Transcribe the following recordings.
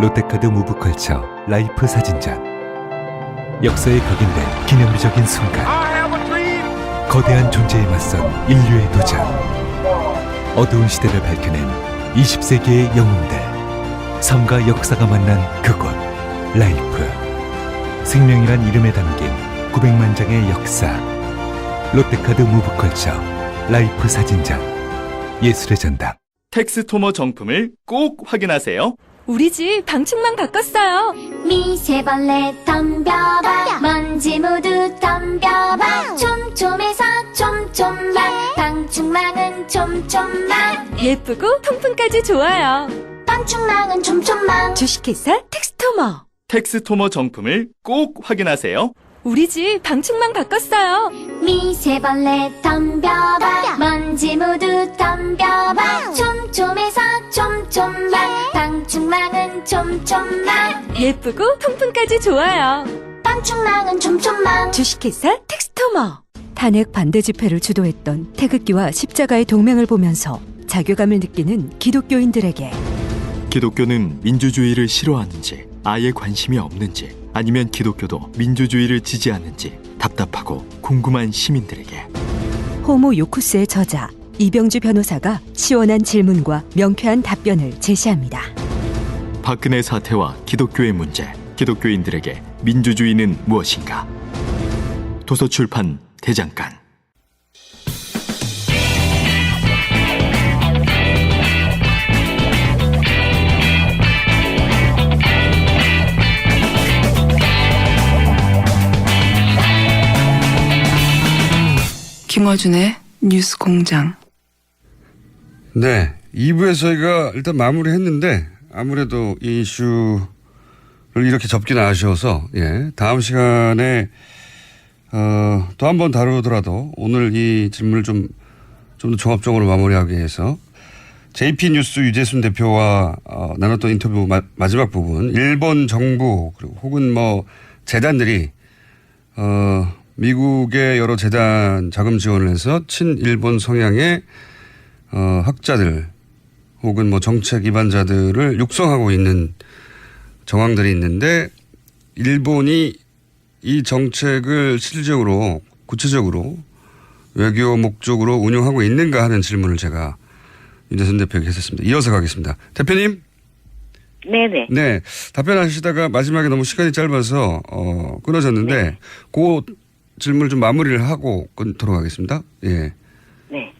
롯데카드 무브컬처 라이프 사진전. 역사에 각인된 기념비적인 순간. 거대한 존재에 맞선 인류의 도전. 어두운 시대를 밝혀낸 20세기의 영웅들. 삶과 역사가 만난 그곳. 라이프. 생명이란 이름에 담긴 900만 장의 역사. 롯데카드 무브컬처 라이프 사진전. 예술의 전당. 텍스토머 정품을 꼭 확인하세요. 우리 집 방충망 바꿨어요. 미세벌레 덤벼봐 먼지 모두 덤벼봐 촘촘해서 촘촘만 방충망은 촘촘만 예쁘고 통풍까지 좋아요. 방충망은 촘촘만 주식회사 텍스토머. 텍스토머 정품을 꼭 확인하세요. 우리 집 방충망 바꿨어요. 미세벌레 덤벼봐 먼지 모두 덤벼봐 촘촘해서 촘촘만 방충망은 촘촘만 예쁘고 통풍까지 좋아요. 방충망은 촘촘만 주식회사 텍스토머. 탄핵 반대 집회를 주도했던 태극기와 십자가의 동맹을 보면서 자괴감을 느끼는 기독교인들에게 기독교는 민주주의를 싫어하는지 아예 관심이 없는지 아니면 기독교도 민주주의를 지지하는지 답답하고 궁금한 시민들에게 호모 요쿠스의 저자 이병주 변호사가 시원한 질문과 명쾌한 답변을 제시합니다. 박근혜 사태와 기독교의 문제, 기독교인들에게 민주주의는 무엇인가? 도서출판 대장간. 김어준의 뉴스공장. 네, 2부에서 저희가 일단 마무리했는데 아무래도 이 이슈를 이렇게 접기는 아쉬워서 다음 시간에 또 한 번 다루더라도 오늘 이 질문을 좀 더 종합적으로 마무리하기 위해서 JP뉴스 유재순 대표와 나눴던 인터뷰 마지막 부분, 일본 정부 그리고 혹은 뭐 재단들이 미국의 여러 재단 자금 지원을 해서 친일본 성향의 학자들 혹은 뭐 정책 위반자들을 육성하고 있는 정황들이 있는데 일본이 이 정책을 실질적으로 구체적으로 외교 목적으로 운영하고 있는가 하는 질문을 제가 윤재순 대표에게 했었습니다. 이어서 가겠습니다. 대표님. 네네. 네. 답변하시다가 마지막에 너무 시간이 짧아서 끊어졌는데 네. 그 질문을 좀 마무리를 하고 끊도록 하겠습니다. 예. 네.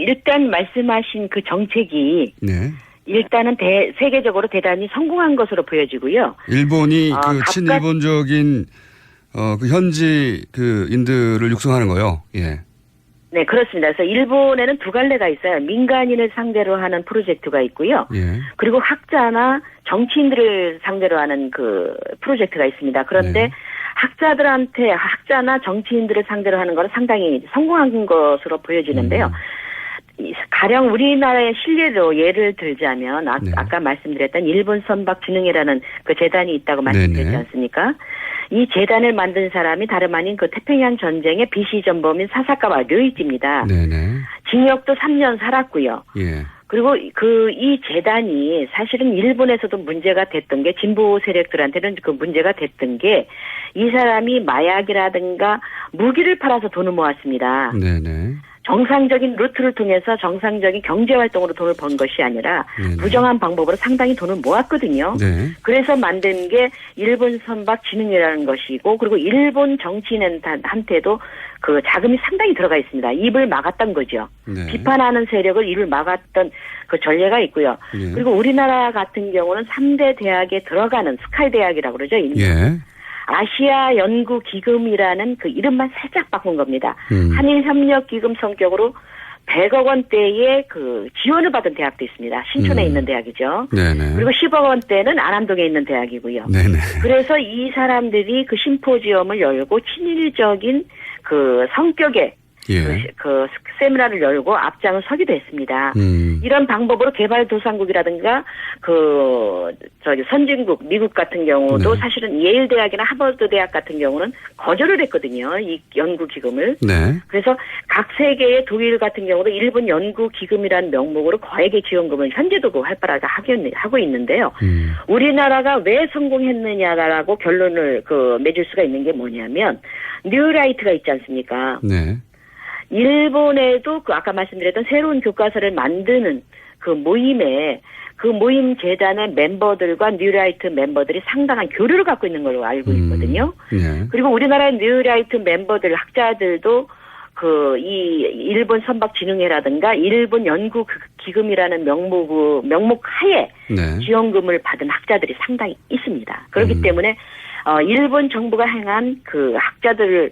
일단 말씀하신 그 정책이 네. 일단은 세계적으로 대단히 성공한 것으로 보여지고요. 일본이 친일본적인 그 현지 인들을 육성하는 거요. 예. 네, 그렇습니다. 그래서 일본에는 두 갈래가 있어요. 민간인을 상대로 하는 프로젝트가 있고요. 예. 그리고 학자나 정치인들을 상대로 하는 그 프로젝트가 있습니다. 그런데 네. 학자나 정치인들을 상대로 하는 건 상당히 성공한 것으로 보여지는데요. 가령 우리나라의 실례로 예를 들자면 네. 아까 말씀드렸던 일본 선박진흥회라는 그 재단이 있다고 말씀드렸지 네네. 않습니까? 이 재단을 만든 사람이 다름 아닌 그 태평양 전쟁의 비시 전범인 사사카와 료이치입니다. 네네. 징역도 3년 살았고요. 예. 그리고 이 재단이 사실은 일본에서도 문제가 됐던 게 진보 세력들한테는 그 문제가 됐던 게 이 사람이 마약이라든가 무기를 팔아서 돈을 모았습니다. 네네. 정상적인 루트를 통해서 정상적인 경제활동으로 돈을 번 것이 아니라 네네. 부정한 방법으로 상당히 돈을 모았거든요. 네. 그래서 만든 게 일본 선박진흥회라는 것이고 그리고 일본 정치인한테도 그 자금이 상당히 들어가 있습니다. 입을 막았던 거죠. 네. 비판하는 세력을 입을 막았던 그 전례가 있고요. 예. 그리고 우리나라 같은 경우는 3대 대학에 들어가는 스카이 대학이라고 그러죠. 예. 아시아 연구 기금이라는 그 이름만 살짝 바꾼 겁니다. 한일 협력 기금 성격으로 100억 원대의 그 지원을 받은 대학도 있습니다. 신촌에 있는 대학이죠. 네네. 그리고 10억 원대는 안암동에 있는 대학이고요. 네네. 그래서 이 사람들이 그 심포지엄을 열고 친일적인 그 성격의 예. 그 세미나를 열고 앞장을 서기도 했습니다. 이런 방법으로 개발도상국이라든가 선진국 미국 같은 경우도 네. 사실은 예일 대학이나 하버드 대학 같은 경우는 거절을 했거든요. 이 연구 기금을. 네. 그래서 각 세계의 독일 같은 경우도 일본 연구 기금이라는 명목으로 거액의 지원금을 현재도 그 활발하게 하고 있는데요. 우리나라가 왜 성공했느냐라고 결론을 맺을 수가 있는 게 뭐냐면 뉴라이트가 있지 않습니까? 네. 일본에도 아까 말씀드렸던 새로운 교과서를 만드는 그 모임 재단의 멤버들과 뉴라이트 멤버들이 상당한 교류를 갖고 있는 걸로 알고 있거든요. 네. 그리고 우리나라 뉴라이트 멤버들, 학자들도 이 일본 선박진흥회라든가 일본 연구기금이라는 명목 하에 네. 지원금을 받은 학자들이 상당히 있습니다. 그렇기 때문에 일본 정부가 행한 그 학자들을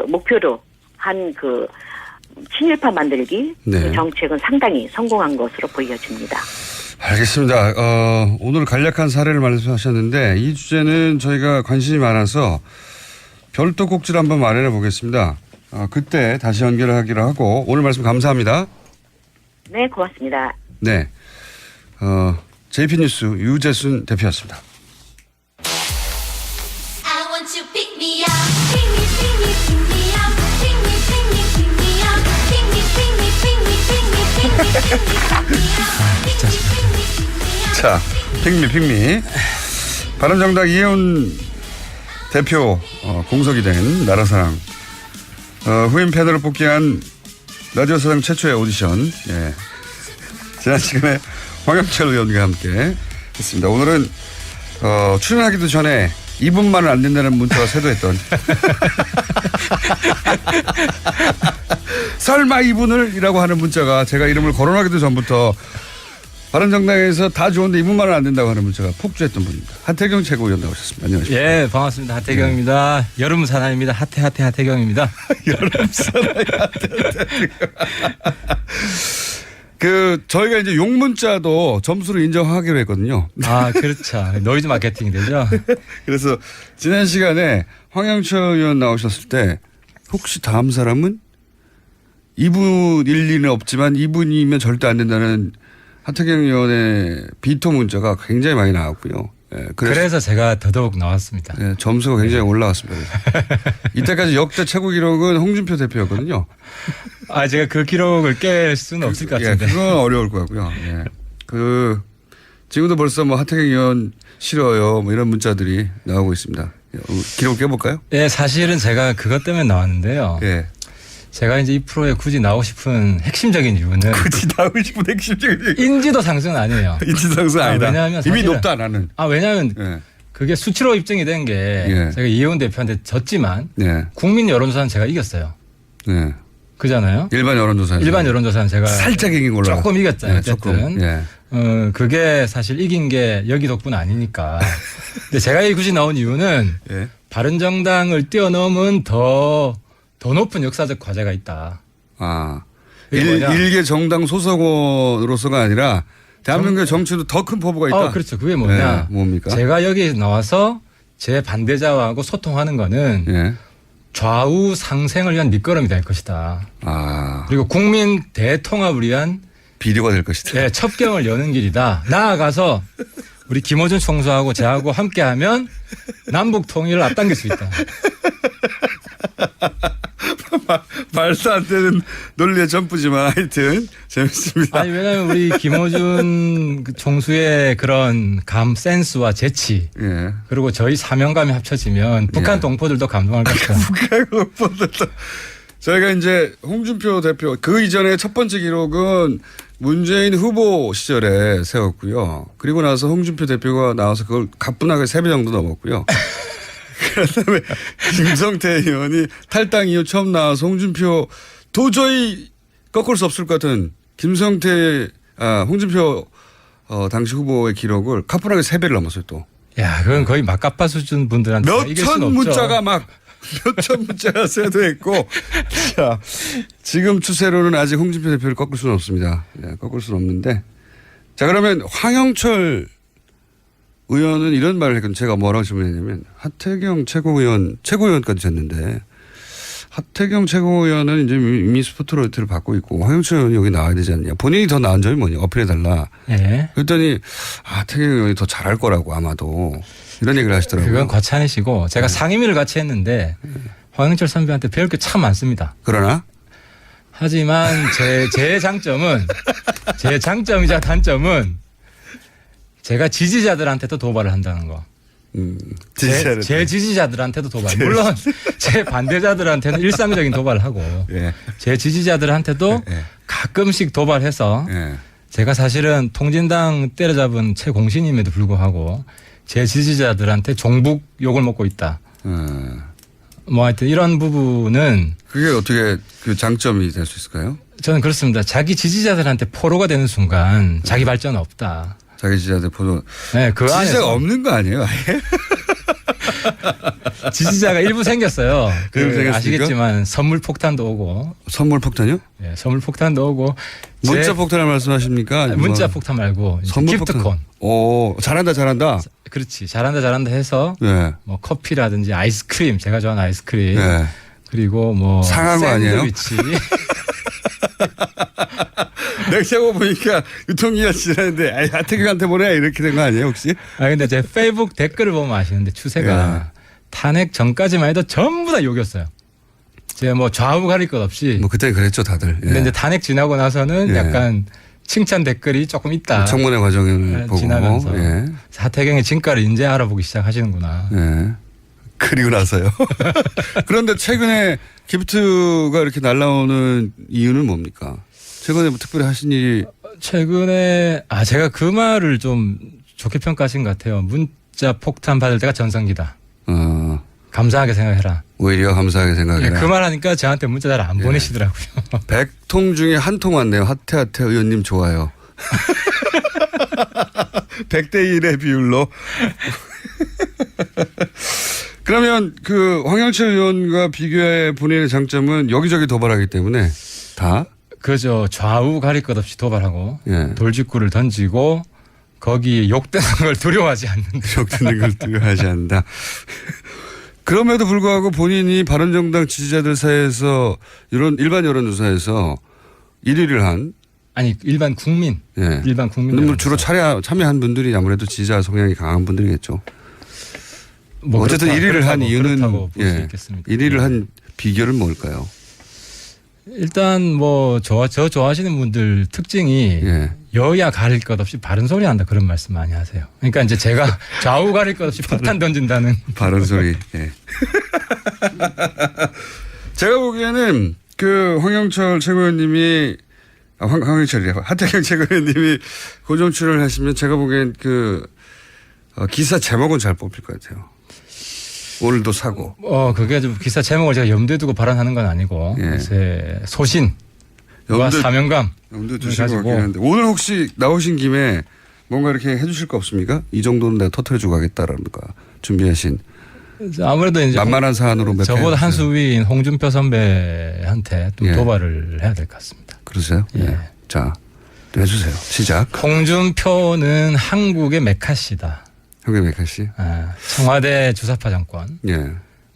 목표로 한 친일파 만들기 네. 그 정책은 상당히 성공한 것으로 보여집니다. 알겠습니다. 오늘 간략한 사례를 말씀하셨는데 이 주제는 저희가 관심이 많아서 별도 꼭지를 한번 마련해 보겠습니다. 그때 다시 연결을 하기로 하고 오늘 말씀 감사합니다. 네, 고맙습니다. 네. JP뉴스 유재순 대표였습니다. I want you pick me up, pick me, pick me, pick me up, pick me, pick me, pick me up, pick me, pick me, pick me, pick me, pick me, pick me, pick me up, pick me, pick me, pick me up. 자, 픽미. 바른정당 이혜훈 대표 공석이 된 나라사랑 후임 패널을 뽑기한 라디오 사상 최초의 오디션. 예. 지난 시간에 황영철 의원과 함께 했습니다. 오늘은 출연하기도 전에 2분만은 안 된다는 문자가 쇄도했던 설마 2분을? 이라고 하는 문자가 제가 이름을 거론하기도 전부터 바른정당에서 다 좋은데 2분만은 안 된다고 하는 문자가 폭주했던 분입니다. 하태경 최고위원 나오셨습니다. 안녕하십니까. 예, 반갑습니다. 하태경입니다. 여름 사나이입니다. 하태경입니다. 여름 사나이 저희가 이제 욕 문자도 점수로 인정하기로 했거든요. 아, 그렇죠. 노이즈 마케팅이 되죠. 그래서 지난 시간에 황영철 의원 나오셨을 때 혹시 다음 사람은 2분 일리는 없지만 2분이면 절대 안 된다는 하태경 의원의 비토 문자가 굉장히 많이 나왔고요. 예, 그래서 제가 더더욱 나왔습니다. 예, 점수가 굉장히 올라갔습니다. 이때까지 역대 최고 기록은 홍준표 대표였거든요. 아, 제가 그 기록을 깰 수는 없을 것 같은데. 예, 그건 어려울 것 같고요. 예. 지금도 벌써 하태경 의원 싫어요. 이런 문자들이 나오고 있습니다. 기록 깨볼까요? 예, 사실은 제가 그것 때문에 나왔는데요. 예. 제가 이제 이 프로에 굳이 나오고 싶은 핵심적인 이유는 굳이 나오고 싶은 핵심적인 인지도 상승은 아니에요. 인지 상승 아니다. 왜냐하면 이미 높다 나는. 왜냐하면 예. 그게 수치로 입증이 된 게 예. 제가 이혜훈 대표한테 졌지만 네. 국민 여론조사는 제가 이겼어요. 네. 그잖아요. 일반 여론조사는 제가 살짝 이긴 걸로 조금 이겼잖아요. 네, 어쨌든. 예. 그게 사실 이긴 게 여기 덕분 아니니까. 근데 제가 굳이 나온 이유는 예. 바른정당을 뛰어넘은 더 높은 역사적 과제가 있다. 일개 정당 소속원으로서가 아니라 대한민국의 정치도 더 큰 포부가 있다. 그렇죠. 그게 뭐냐. 네, 뭡니까? 제가 여기 나와서 제 반대자하고 소통하는 거는 예. 좌우 상생을 위한 밑거름이 될 것이다. 그리고 국민 대통합을 위한 비료가 될 것이다. 예, 첩경을 여는 길이다. 나아가서 우리 김어준 총수하고 저하고 함께하면 남북 통일을 앞당길 수 있다. 말도 안 되는 논리의 점프지만 하여튼 재밌습니다. 아니 왜냐하면 우리 김어준 총수의 그런 센스와 재치 예. 그리고 저희 사명감이 합쳐지면 북한 동포들도 감동할 것 같아요. 북한 동포들도. 저희가 이제 홍준표 대표 그 이전에 첫 번째 기록은 문재인 후보 시절에 세웠고요. 그리고 나서 홍준표 대표가 나와서 그걸 가뿐하게 3배 정도 넘었고요. 그다음에 김성태 의원이 탈당 이후 처음 나와서 홍준표 도저히 꺾을 수 없을 것 같은 홍준표 당시 후보의 기록을 가뿐하게 3배를 넘었어요 또. 야, 그건 거의 막가빠 수준 분들한테 이길 수는 없죠. 몇천 문자가 쇄도했고 자, 지금 추세로는 아직 홍준표 대표를 꺾을 수는 없습니다. 네, 꺾을 수는 없는데 자 그러면 황영철 의원은 이런 말을 했거든요. 제가 뭐라고 질문했냐면 하태경 최고위원까지 됐는데 하태경 최고위원은 이제 이미 스포트라이트를 받고 있고 황영철 의원이 여기 나와야 되지 않냐. 본인이 더 나은 점이 뭐냐. 어필해달라. 예. 그랬더니 하태경 의원이 더 잘할 거라고 아마도 이런 얘기를 하시더라고요. 그건 과찬이시고 제가 상임위를 같이 했는데 황영철 선배한테 배울 게 참 많습니다. 그러나 하지만 제 장점이자 단점은 제가 지지자들한테도 도발을 한다는 거. 제 지지자들한테도 도발. 물론 제 반대자들한테는 일상적인 도발을 하고 예. 제 지지자들한테도 예. 가끔씩 도발해서 예. 제가 사실은 통진당 때려잡은 최공신임에도 불구하고 제 지지자들한테 종북 욕을 먹고 있다. 뭐 하여튼 이런 부분은 그게 어떻게 그 장점이 될 수 있을까요? 저는 그렇습니다. 자기 지지자들한테 포로가 되는 순간 자기 발전 없다. 자기 지지자들 포도. 네, 그 지지자가 안에서 없는 거 아니에요? 아예? 지지자가 일부 생겼어요. 일부 생겼습니까? 아시겠지만 선물 폭탄도 오고. 선물 폭탄이요? 네, 선물 폭탄도 오고. 문자 폭탄을 말씀하십니까? 아니면 문자 폭탄 말고 선물 기프트콘. 폭탄. 오, 잘한다. 그렇지. 잘한다 해서 네. 뭐 커피라든지 아이스크림, 제가 좋아하는 아이스크림. 네. 그리고 뭐 상한 거 아니에요? 샌드위치. 내가 세고 보니까 유통기한 지났는데 하태경한테 보내 이렇게 된 거 아니에요 혹시? 근데 제 페이북 댓글을 보면 아시는데 추세가 탄핵 전까지만 해도 전부 다 욕이었어요. 제가 뭐 좌우 가릴 것 없이. 뭐 그때 그랬죠 다들. 근데 이제 탄핵 지나고 나서는 약간 칭찬 댓글이 조금 있다. 청문회 과정을 보고. 지나면서 하태경의 진가를 이제 알아보기 시작하시는구나. 예. 그리고 나서요. 그런데 최근에 기프트가 이렇게 날라오는 이유는 뭡니까? 최근에 뭐 특별히 하신 일이. 최근에 제가 그 말을 좀 좋게 평가하신 것 같아요. 문자 폭탄 받을 때가 전성기다. 감사하게 생각해라. 오히려 감사하게 생각해라. 그 말 하니까 저한테 문자 잘 안 보내시더라고요. 100통 중에 한 통 왔네요. 하태 의원님 좋아요. 100대 1의 비율로. 그러면 그 황영철 의원과 비교해 본인의 장점은 여기저기 도발하기 때문에 다. 그죠. 좌우 가릴 것 없이 도발하고 돌직구를 던지고 거기 욕되는 걸 두려워하지 않는다. 욕되는 걸 두려워하지 않는다. 그럼에도 불구하고 본인이 바른정당 지지자들 사이에서 이런 일반 여론조사에서 1위를 한. 아니 일반 국민. 일반 국민. 뭐 주로 참여한 분들이 아무래도 지지자 성향이 강한 분들이겠죠. 뭐 어쨌든 1위를 한 이유는 1위를 한 비결은 뭘까요? 일단 뭐 저 좋아하시는 분들 특징이 여야 가릴 것 없이 바른 소리 한다 그런 말씀 많이 하세요. 그러니까 이제 제가 좌우 가릴 것 없이 폭탄 던진다는 바른 소리. 제가 보기에는 그 황영철 최고위원님이 황영철이래요. 하태경 최고위원님이 고정 출연을 하시면 제가 보기엔 그 기사 제목은 잘 뽑힐 것 같아요. 오늘도 사고. 그게 좀 기사 제목을 제가 염두에 두고 발언하는 건 아니고 제 소신과 사명감 염두에 두실 것 같긴 한데 오늘 혹시 나오신 김에 뭔가 이렇게 해주실 거 없습니까? 이 정도는 내가 터뜨려주고 가겠다라는 거 준비하신. 아무래도 이제 만만한 사안으로 몇 저보다 한 수 위인 홍준표 선배한테 또 도발을 해야 될 것 같습니다. 그러세요? 자, 또 해주세요. 시작. 홍준표는 한국의 메카시다. 한국의 메카시. 청와대 주사파 정권.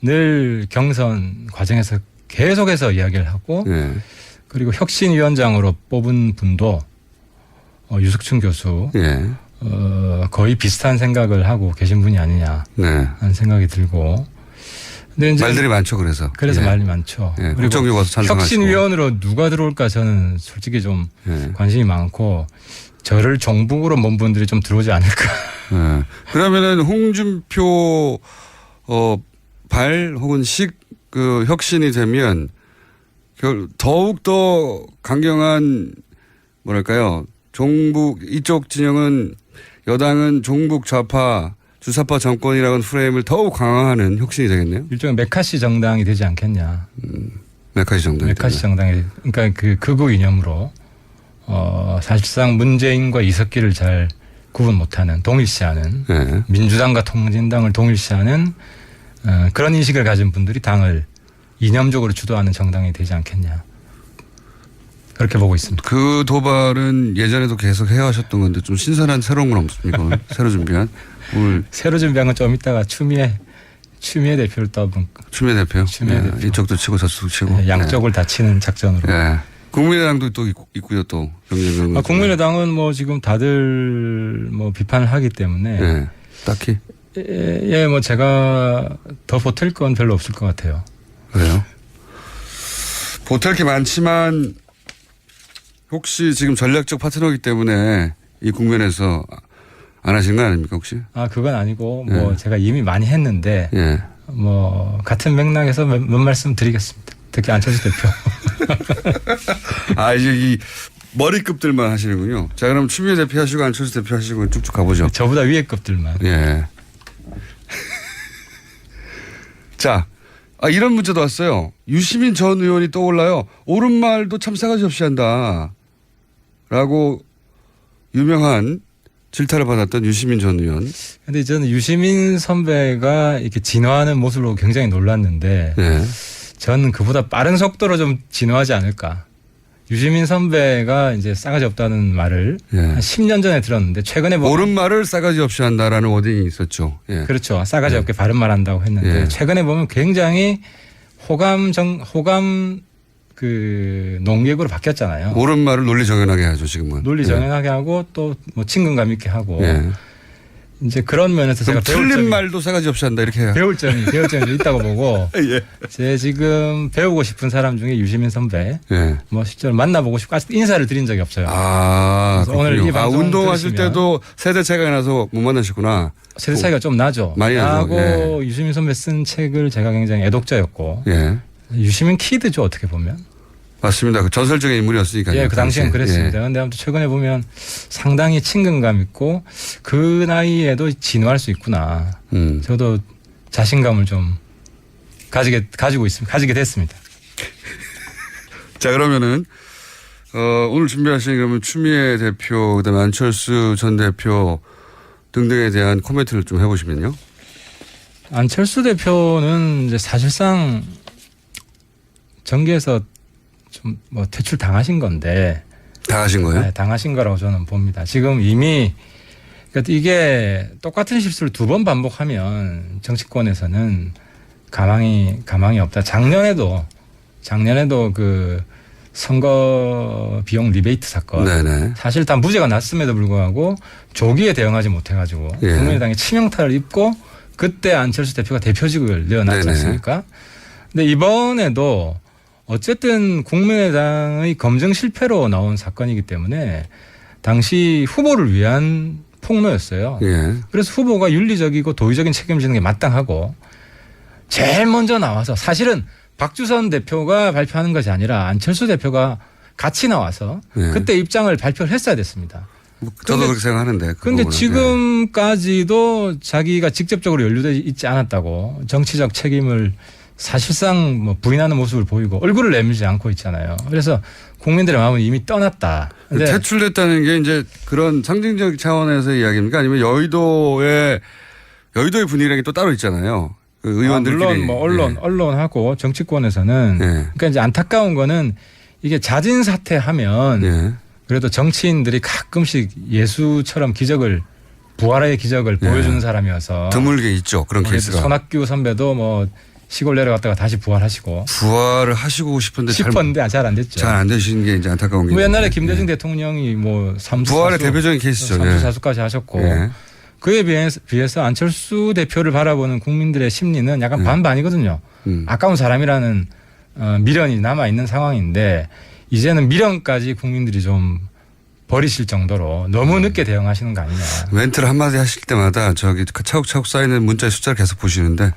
늘 경선 과정에서 계속해서 이야기를 하고 그리고 혁신위원장으로 뽑은 분도 유석춘 교수 거의 비슷한 생각을 하고 계신 분이 아니냐 하는 생각이 들고. 근데 이제 말들이 많죠. 그래서 말이 많죠. 그리고 혁신위원으로 누가 들어올까 저는 솔직히 좀 관심이 많고 저를 종북으로 먼 분들이 좀 들어오지 않을까. 그러면은 홍준표 발 혹은 그 혁신이 되면 더욱 더 강경한 뭐랄까요 종북 이쪽 진영은 여당은 종북 좌파 주사파 정권이라는 프레임을 더욱 강화하는 혁신이 되겠네요. 일종의 메카시 정당이 되지 않겠냐. 메카시 정당. 메카시 정당이 그러니까 그 극우 이념으로 사실상 문재인과 이석기를 잘 구분 못하는 동일시하는 민주당과 통진당을 동일시하는 그런 인식을 가진 분들이 당을 이념적으로 주도하는 정당이 되지 않겠냐. 그렇게 보고 있습니다. 그 도발은 예전에도 계속 해왔었던 건데 좀 신선한 새로운 건 없습니까? 새로 준비한? 새로 준비한 건 좀 이따가 추미애 추미애 대표를 떠본 추미애 대표. 추미애 대표. 이쪽도 치고 저쪽도 치고. 양쪽을 다 치는 작전으로. 예. 국민의당도 또 있고요 또. 국민의당은 뭐 지금 다들 뭐 비판을 하기 때문에 예. 딱히. 예, 뭐 제가 더 보탤 건 별로 없을 것 같아요. 그래요? 보탤 게 많지만 혹시 지금 전략적 파트너이기 때문에 이 국면에서 안 하신 거 아닙니까 혹시? 그건 아니고 뭐 예. 제가 이미 많이 했는데 예. 뭐 같은 맥락에서 몇 말씀 드리겠습니다. 특히 안철수 대표. 이제 이 머리급들만 하시는군요. 자, 그럼 추미애 대표 하시고 안철수 대표 하시고 쭉쭉 가보죠. 저보다 위에 급들만. 예. 자, 이런 문제도 왔어요. 유시민 전 의원이 떠올라요. 옳은 말도 참 싸가지 없이 한다. 라고 유명한 질타를 받았던 유시민 전 의원. 근데 저는 유시민 선배가 이렇게 진화하는 모습으로 굉장히 놀랐는데 예. 저는 그보다 빠른 속도로 좀 진화하지 않을까. 유시민 선배가 이제 싸가지 없다는 말을 한 10년 전에 들었는데 최근에 보면 옳은 말을 싸가지 없이 한다라는 워딩이 있었죠. 예. 그렇죠. 싸가지 없게 바른 말 한다고 했는데 예. 최근에 보면 굉장히 호감 그 농객으로 바뀌었잖아요. 옳은 말을 논리 정연하게 하죠, 지금은. 논리 정연하게 하고 또 뭐 친근감 있게 하고 예. 이제 그런 면에서 제가 틀린 말도 싸가지 없이 한다 이렇게 해요. 배울 점이 있다고 보고 예. 제 지금 배우고 싶은 사람 중에 유시민 선배 예. 뭐 실제로 만나보고 싶고 아직 인사를 드린 적이 없어요. 그래서 오늘 이 방송 운동하실 들으시면 때도 세대 차이가 나서 못 만나셨구나. 세대 차이가 좀 나죠. 많이 나죠. 나고 유시민 선배 쓴 책을 제가 굉장히 애독자였고 예. 유시민 키드죠 어떻게 보면. 맞습니다. 그 전설적인 인물이었으니까요. 예, 그 당시엔 그랬습니다. 예. 그런데 아무튼 최근에 보면 상당히 친근감 있고 그 나이에도 진화할 수 있구나. 저도 자신감을 좀 가지게 됐습니다. 자, 그러면은 오늘 준비하신 그러면 추미애 대표, 그다음에 안철수 전 대표 등등에 대한 코멘트를 좀 해보시면요. 안철수 대표는 이제 사실상 정계에서 좀 뭐 퇴출 당하신 건데. 당하신 거예요? 네, 당하신 거라고 저는 봅니다. 지금 이미 그러니까 이게 똑같은 실수를 2번 반복하면 정치권에서는 가망이 없다. 작년에도 그 선거 비용 리베이트 사건. 네네. 사실 다 무죄가 났음에도 불구하고 조기에 대응하지 못해가지고 예. 국민의당이 치명타를 입고 그때 안철수 대표가 대표직을 내어놨지 네네. 않습니까? 근데 이번에도 어쨌든 국민의당의 검증 실패로 나온 사건이기 때문에 당시 후보를 위한 폭로였어요. 예. 그래서 후보가 윤리적이고 도의적인 책임지는 게 마땅하고 제일 먼저 나와서 사실은 박주선 대표가 발표하는 것이 아니라 안철수 대표가 같이 나와서 예. 그때 입장을 발표를 했어야 됐습니다. 저도 그렇게 생각하는데. 그런데 부분은. 지금까지도 자기가 직접적으로 연루되어 있지 않았다고 정치적 책임을 사실상 뭐 부인하는 모습을 보이고 얼굴을 내밀지 않고 있잖아요. 그래서 국민들의 마음은 이미 떠났다. 근데 퇴출됐다는 게 이제 그런 상징적 차원에서의 이야기입니까? 아니면 여의도의 분위기라는 게 또 따로 있잖아요. 그 의원들끼리. 물론 뭐 언론하고 정치권에서는 그러니까 이제 안타까운 거는 이게 자진 사퇴하면 그래도 정치인들이 가끔씩 예수처럼 부활의 기적을 보여주는 사람이어서 드물게 있죠. 그런 케이스가. 손학규 선배도 뭐 시골 내려갔다가 다시 부활하시고. 부활을 하시고 싶은데 잘 안 됐죠. 잘 안 되신 게 이제 안타까운 게. 뭐 옛날에 김대중 대통령이 뭐 부활의 대표적인 케이스죠. 삼수사수까지 하셨고. 그에 비해서 안철수 대표를 바라보는 국민들의 심리는 약간 반반이거든요. 아까운 사람이라는 미련이 남아있는 상황인데 이제는 미련까지 국민들이 좀 버리실 정도로 너무 늦게 대응하시는 거 아니냐. 멘트를 한마디 하실 때마다 저기 차곡차곡 쌓이는 문자의 숫자를 계속 보시는데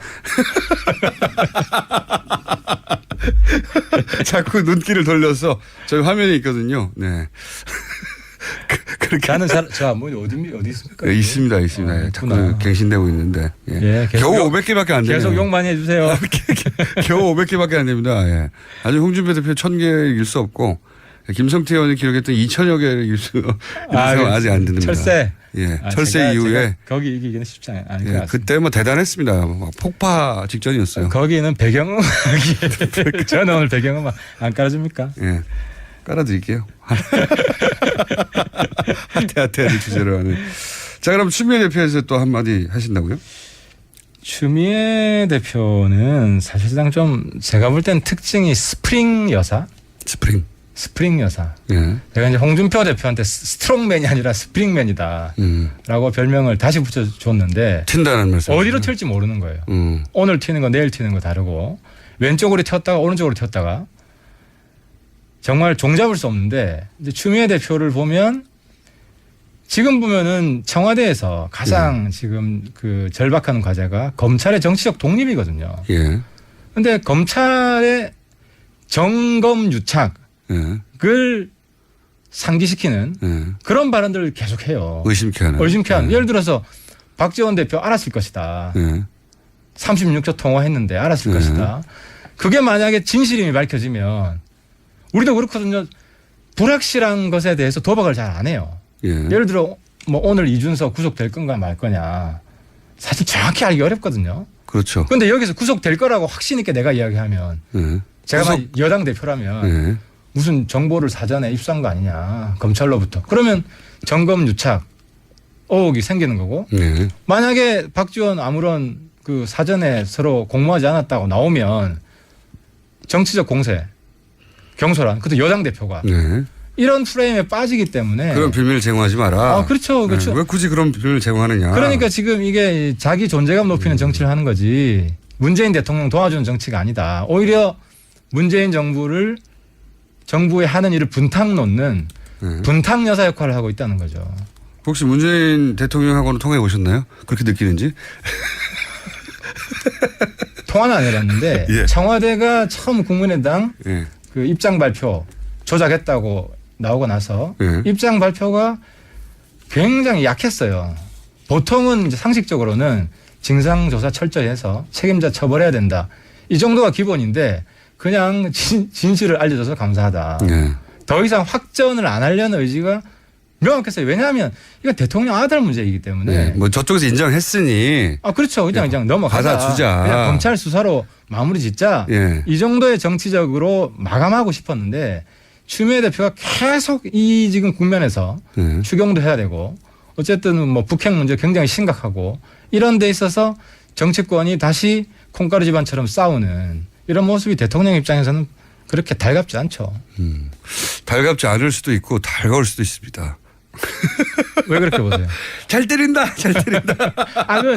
자꾸 눈길을 돌려서 저희 화면에 있거든요. 네. 그렇게. 나는 뭐 어디 있습니까? 네, 있습니다. 자꾸 갱신되고 있는데. 겨우 500개밖에 안 되네요. 계속 욕 많이 해주세요. 겨우 500개밖에 안 됩니다. 예. 아직 홍준표 대표 1000개 읽을 수 없고 김성태 의원이 기록했던 2000여 개를 읽을 수 아직 안 됩니다. 철새. 예. 철새 이후에. 거기 이기기는 쉽지 않아요. 예. 그때 뭐 대단했습니다. 막 폭파 직전이었어요. 거기는 배경음악이. 저는 오늘 배경음악 안 깔아줍니까? 예. 깔아드릴게요. 하태하태를 주제로 하는. 자, 그럼 추미애 대표에서 또 한마디 하신다고요? 추미애 대표는 사실상 좀 제가 볼 땐 특징이 스프링 여사. 스프링 여사. 예. 제가 이제 홍준표 대표한테 스트롱맨이 아니라 스프링맨이다. 라고 별명을 다시 붙여줬는데. 튄다는 말씀. 어디로 튈지 모르는 거예요. 오늘 튀는 거 내일 튀는 거 다르고. 왼쪽으로 튀었다가 오른쪽으로 튀었다가. 정말 종잡을 수 없는데 이제 추미애 대표를 보면 지금 보면은 청와대에서 가장 지금 그 절박한 과제가 검찰의 정치적 독립이거든요. 예. 근데 검찰의 정검 유착을 상기시키는 그런 발언들을 계속해요. 의심케 하는. 예를 들어서 박지원 대표 알았을 것이다. 36초 통화했는데 알았을 것이다. 그게 만약에 진실임이 밝혀지면 우리도 그렇거든요. 불확실한 것에 대해서 도박을 잘 안 해요. 예를 들어 뭐 오늘 이준석 구속될 건가 말 거냐. 사실 정확히 알기 어렵거든요. 그렇죠. 그런데 여기서 구속될 거라고 확신 있게 내가 이야기하면 제가 여당 대표라면 무슨 정보를 사전에 입수한 거 아니냐. 검찰로부터. 그러면 정검 유착 의혹이 생기는 거고 만약에 박지원 아무런 그 사전에 서로 공모하지 않았다고 나오면 정치적 공세 경솔한 그것도 여당 대표가 이런 프레임에 빠지기 때문에 그런 비밀을 제공하지 마라. 아, 그렇죠. 그렇죠. 왜 굳이 그런 비밀을 제공하느냐. 그러니까 지금 이게 자기 존재감 높이는 정치를 하는 거지 문재인 대통령 도와주는 정치가 아니다. 오히려 문재인 정부의 하는 일을 분탕 놓는 분탕 여사 역할을 하고 있다는 거죠. 혹시 문재인 대통령하고는 통화해 보셨나요? 그렇게 느끼는지? 통화는 안 해봤는데 예. 청와대가 처음 국민의당 그 입장 발표 조작했다고 나오고 나서 입장 발표가 굉장히 약했어요. 보통은 이제 상식적으로는 진상조사 철저히 해서 책임자 처벌해야 된다. 이 정도가 기본인데 그냥 진실을 알려줘서 감사하다. 더 이상 확전을 안 하려는 의지가 명확했어요. 왜냐하면 이건 대통령 아들 문제이기 때문에. 뭐 저쪽에서 인정했으니. 아, 그렇죠. 그냥 넘어가자. 받아주자. 그냥 검찰 수사로 마무리 짓자. 이 정도의 정치적으로 마감하고 싶었는데 추미애 대표가 계속 이 지금 국면에서 추경도 해야 되고 어쨌든 뭐 북핵 문제 굉장히 심각하고 이런 데 있어서 정치권이 다시 콩가루 집안처럼 싸우는 이런 모습이 대통령 입장에서는 그렇게 달갑지 않죠. 달갑지 않을 수도 있고 달가울 수도 있습니다. 왜 그렇게 보세요? 잘 때린다. 아, 그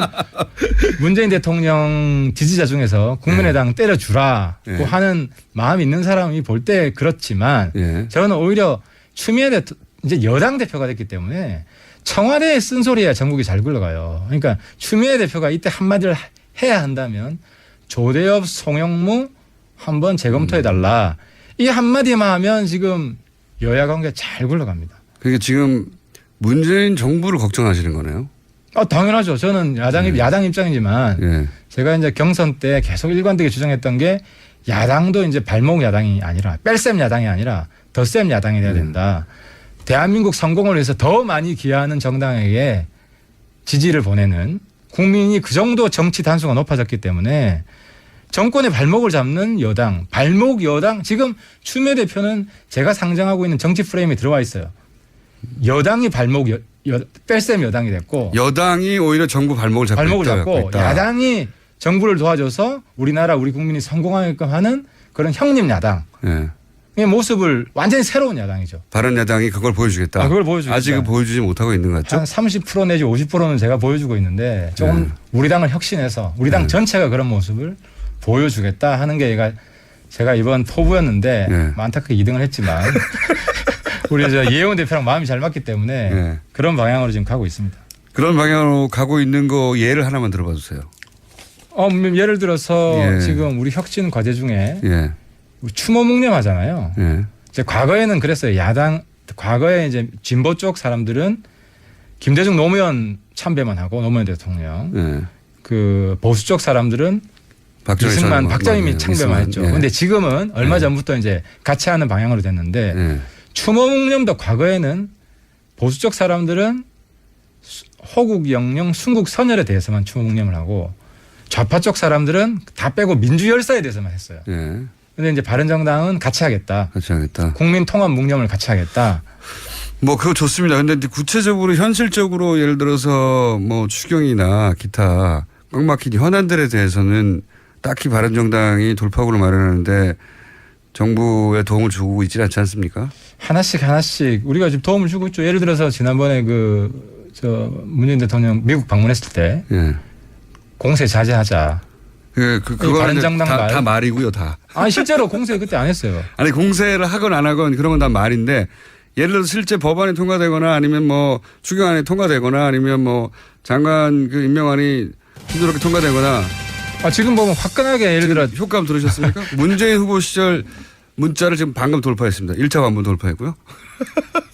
문재인 대통령 지지자 중에서 국민의당 때려주라고 하는 마음이 있는 사람이 볼 때 그렇지만 저는 오히려 추미애 대통령 이제 여당 대표가 됐기 때문에 청와대에 쓴소리야 전국이 잘 굴러가요. 그러니까 추미애 대표가 이때 한마디를 해야 한다면 조대엽, 송영무 한번 재검토해달라. 이 한마디만 하면 지금 여야 관계 잘 굴러갑니다. 그게 지금 문재인 정부를 걱정하시는 거네요? 당연하죠. 저는 야당 입장이지만 제가 이제 경선 때 계속 일관되게 주장했던 게 야당도 이제 발목 야당이 아니라 뺄셈 야당이 아니라 덧셈 야당이 돼야 된다. 대한민국 성공을 위해서 더 많이 기여하는 정당에게 지지를 보내는 국민이 그 정도 정치 단수가 높아졌기 때문에 정권의 발목을 잡는 여당, 발목 여당. 지금 추미애 대표는 제가 상정하고 있는 정치 프레임에 들어와 있어요. 여당이 발목 뺄셈 여당이 됐고 여당이 오히려 정부 발목을 잡고 있다. 야당이 정부를 도와줘서 우리나라 우리 국민이 성공하게끔 하는 그런 형님 야당. 이 모습을 완전히 새로운 야당이죠. 바른 야당이 그걸 보여주겠다. 그걸 보여주겠다. 아직은 보여주지 못하고 있는 것 같죠? 한 30% 내지 50%는 제가 보여주고 있는데 조금 우리 당을 혁신해서 우리 당 전체가 그런 모습을 보여주겠다 하는 게 제가 이번 포부였는데 안타깝게 2등을 했지만 우리 예원 대표랑 마음이 잘 맞기 때문에 그런 방향으로 지금 가고 있습니다. 그런 방향으로 가고 있는 거 예를 하나만 들어봐 주세요. 예를 들어서 지금 우리 혁신 과제 중에 추모 묵념하잖아요. 이제 과거에는 그랬어요. 과거에 이제 진보 쪽 사람들은 김대중 노무현 참배만 하고 노무현 대통령. 그 보수 쪽 사람들은 이승만, 박정희 참배만 했죠. 그런데 지금은 얼마 전부터 이제 같이 하는 방향으로 됐는데 추모 묵념도 과거에는 보수 쪽 사람들은 호국 영령, 순국 선열에 대해서만 추모 묵념을 하고 좌파 쪽 사람들은 다 빼고 민주 열사에 대해서만 했어요. 그런데 이제 바른정당은 같이 하겠다. 국민 통합 묵념을 같이 하겠다. 뭐 그거 좋습니다. 근데 구체적으로 현실적으로 예를 들어서 뭐 추경이나 기타 꽉 막힌 현안들에 대해서는 딱히 바른정당이 돌파구를 마련하는데 정부의 도움을 주고 있지 않지 않습니까? 하나씩 우리가 지금 도움을 주고 있죠. 예를 들어서 지난번에 문재인 대통령 미국 방문했을 때 예. 공세 자제하자. 그거는 다 말이고요, 다. 아니 실제로 공세 그때 안 했어요. 아니 공세를 하건 안 하건 그런 건 다 말인데 예를 들어서 실제 법안이 통과되거나 아니면 뭐 추경안이 통과되거나 아니면 뭐 장관 그 임명안이 순조롭게 통과되거나. 지금 보면 화끈하게 예를 들어 효과음 들으셨습니까? 문재인 후보 시절 문자를 지금 방금 돌파했습니다. 1차 관문 돌파했고요.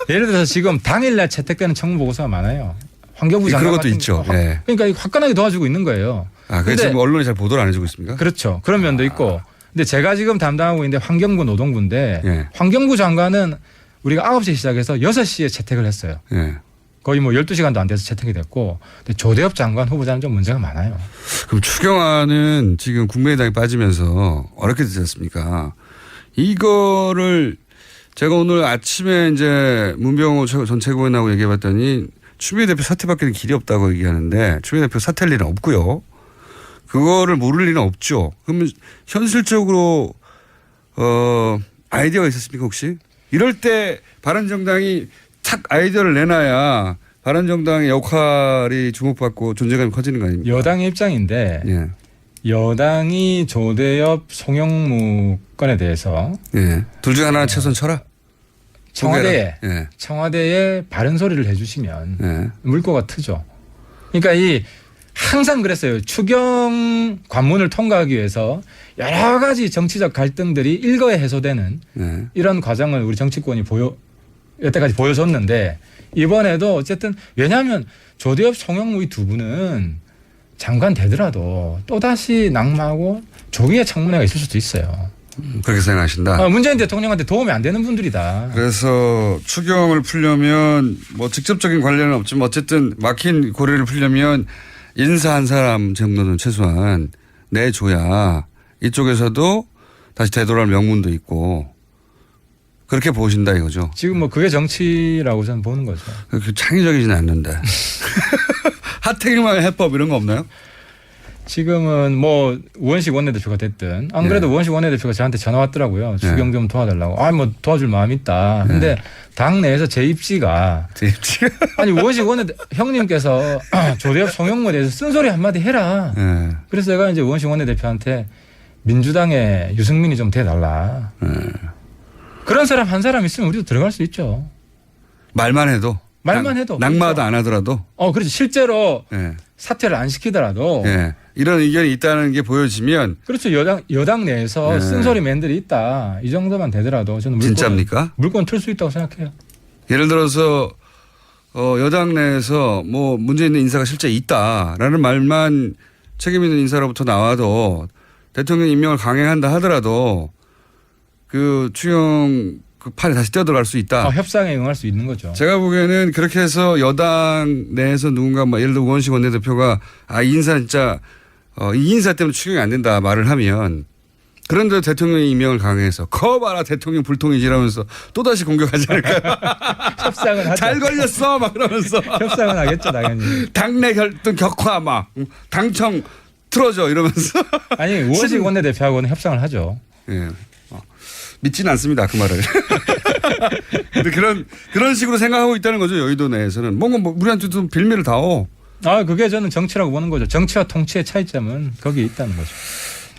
예를 들어서 지금 당일날 채택되는 청문 보고서가 많아요. 환경부 장관 그런 것도 같은 있죠. 네. 그러니까 화끈하게 도와주고 있는 거예요. 그래서 지금 언론이 잘 보도를 안 해주고 있습니까? 그렇죠. 그런 면도 있고. 근데 제가 지금 담당하고 있는데 환경부 노동부인데 예. 환경부 장관은 우리가 9시에 시작해서 6시에 채택을 했어요. 예. 거의 뭐 12시간도 안 돼서 채택이 됐고. 근데 조대엽 장관 후보자는 좀 문제가 많아요. 그럼 추경안은 지금 국민의당이 빠지면서 어렵게 되지 않습니까? 이거를 제가 오늘 아침에 이제 문병호 전 최고위원하고 얘기해 봤더니 추미애 대표 사퇴밖에는 길이 없다고 얘기하는데 추미애 대표 사퇴할 일은 없고요. 그거를 모를 일은 없죠. 그러면 현실적으로 아이디어가 있었습니까 혹시? 이럴 때 바른정당이 착 아이디어를 내놔야 바른정당의 역할이 주목받고 존재감이 커지는 거 아닙니까? 여당의 입장인데 예. 여당이 조대엽 송영무 건에 대해서 예. 둘 중에 하나는 최선 쳐라. 청와대에 바른 소리를 해주시면 예. 물꼬가 트죠. 그러니까 항상 그랬어요. 추경 관문을 통과하기 위해서 여러 가지 정치적 갈등들이 일거에 해소되는 이런 과정을 우리 정치권이 여태까지 보여줬는데 이번에도 어쨌든 왜냐하면 조대엽 송영무 이 두 분은 장관 되더라도 또다시 낙마하고 조기의 청문회가 있을 수도 있어요. 그렇게 생각하신다. 문재인 대통령한테 도움이 안 되는 분들이다. 그래서 추경을 풀려면 뭐 직접적인 관련은 없지만 어쨌든 막힌 고리를 풀려면 인사 한 사람 정도는 최소한 내줘야 이쪽에서도 다시 되돌아올 명분도 있고 그렇게 보신다 이거죠. 지금 뭐 그게 정치라고 저는 보는 거죠. 그렇게 창의적이지는 않는데. 하태경만의 해법 이런 거 없나요? 지금은 뭐 우원식 원내대표가 됐든 안 그래도 우원식 원내대표가 저한테 전화 왔더라고요. 추경 좀 도와달라고. 뭐 도와줄 마음 있다. 근데 당내에서 제 입지가 아니 우원식 형님께서 조대엽 송영무에 대해서 쓴소리 한마디 해라. 그래서 제가 이제 우원식 원내대표한테 민주당에 유승민이 좀 돼달라. 그런 사람 한 사람 있으면 우리도 들어갈 수 있죠. 말만 해도. 낙마도 그렇죠. 안 하더라도. 그렇지. 실제로 사퇴를 안 시키더라도. 이런 의견이 있다는 게 보여지면. 그렇죠. 여당 내에서 쓴소리맨들이 있다. 이 정도만 되더라도 저는 진짜입니까? 물건 틀 수 있다고 생각해요. 예를 들어서 여당 내에서 뭐 문제 있는 인사가 실제 있다라는 말만 책임 있는 인사로부터 나와도 대통령 임명을 강행한다 하더라도 그 추경 그 판에 다시 뛰어들어갈 수 있다. 협상에 응할 수 있는 거죠. 제가 보기에는 그렇게 해서 여당 내에서 누군가 예를 들어 우원식 원내대표가 이 인사 진짜 이 인사 때문에 추경이 안 된다 말을 하면 그런데 대통령이 임명을 강행해서 봐라 대통령 불통이지 이러면서 또다시 공격하지 않을까요? 협상은 하죠. 잘 걸렸어 막 그러면서. 협상은 하겠죠 당연히. 당내 결등 격화 막 당청 틀어져 이러면서. 아니 우원식 원내대표하고는 협상을 하죠. 예. 믿지는 않습니다. 그 말을. 근데 그런 식으로 생각하고 있다는 거죠. 여의도 내에서는. 뭔가 우리한테 좀 빌미를 다오. 그게 저는 정치라고 보는 거죠. 정치와 통치의 차이점은 거기에 있다는 거죠.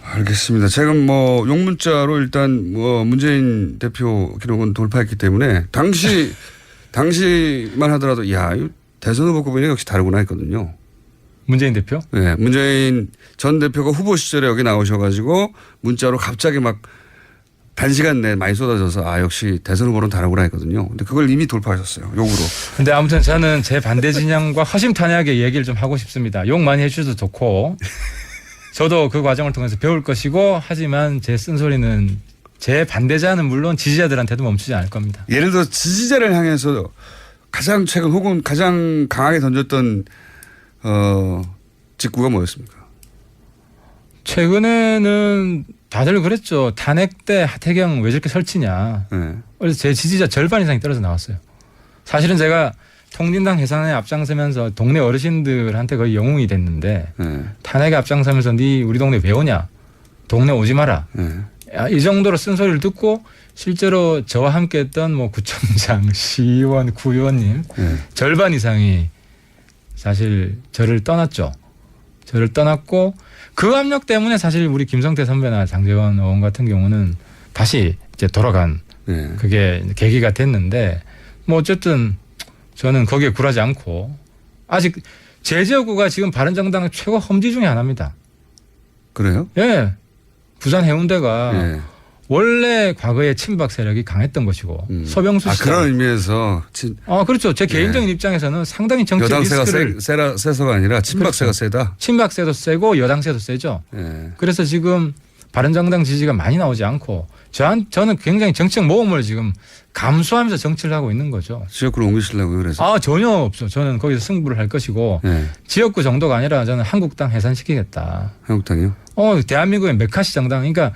알겠습니다. 제가 뭐 용문자로 일단 뭐 문재인 대표 기록은 돌파했기 때문에 당시만 하더라도 대선 후보급이 역시 다르구나 했거든요. 문재인 대표? 네. 문재인 전 대표가 후보 시절에 여기 나오셔가지고 문자로 갑자기 막 단시간 내에 많이 쏟아져서 역시 대선 후보는 다르구나 했거든요. 근데 그걸 이미 돌파하셨어요. 욕으로. 근데 아무튼 저는 제 반대 진영과 허심탄회하게 얘기를 좀 하고 싶습니다. 욕 많이 해주셔도 좋고 저도 그 과정을 통해서 배울 것이고 하지만 제 쓴소리는 제 반대자는 물론 지지자들한테도 멈추지 않을 겁니다. 예를 들어 지지자를 향해서 가장 최근 혹은 가장 강하게 던졌던 직구가 뭐였습니까? 최근에는 다들 그랬죠. 탄핵 때 하태경 왜 저렇게 설치냐. 그래서 제 지지자 절반 이상이 떨어져 나왔어요. 사실은 제가 통진당 해산에 앞장서면서 동네 어르신들한테 거의 영웅이 됐는데 네. 탄핵에 앞장서면서 네 우리 동네 왜 오냐? 동네 오지 마라. 네. 이 정도로 쓴소리를 듣고 실제로 저와 함께했던 뭐 구청장, 시의원, 구의원님 네. 절반 이상이 사실 저를 떠났죠. 저를 떠났고 그 압력 때문에 사실 우리 김성태 선배나 장제원 의원 같은 경우는 다시 이제 돌아간 네. 그게 계기가 됐는데 뭐 어쨌든 저는 거기에 굴하지 않고 아직 제 지역구가 지금 바른정당 최고 험지 중에 하나입니다. 그래요? 예. 부산 해운대가 네. 원래 과거에 친박 세력이 강했던 것이고 서병수 씨. 그런 의미에서 그렇죠. 제 개인적인 입장에서는 상당히 정치 여당세가 리스크를 세서가 아니라 친박세가 그렇죠. 세다. 친박세도 세고 여당세도 세죠. 네. 그래서 지금 바른정당 지지가 많이 나오지 않고 저는 굉장히 정책 모험을 지금 감수하면서 정치를 하고 있는 거죠. 지역구로 옮기시려고요, 그래서? 전혀 없어. 저는 거기서 승부를 할 것이고 네. 지역구 정도가 아니라 저는 한국당 해산시키겠다. 한국당이요? 대한민국의 메카시 정당. 그러니까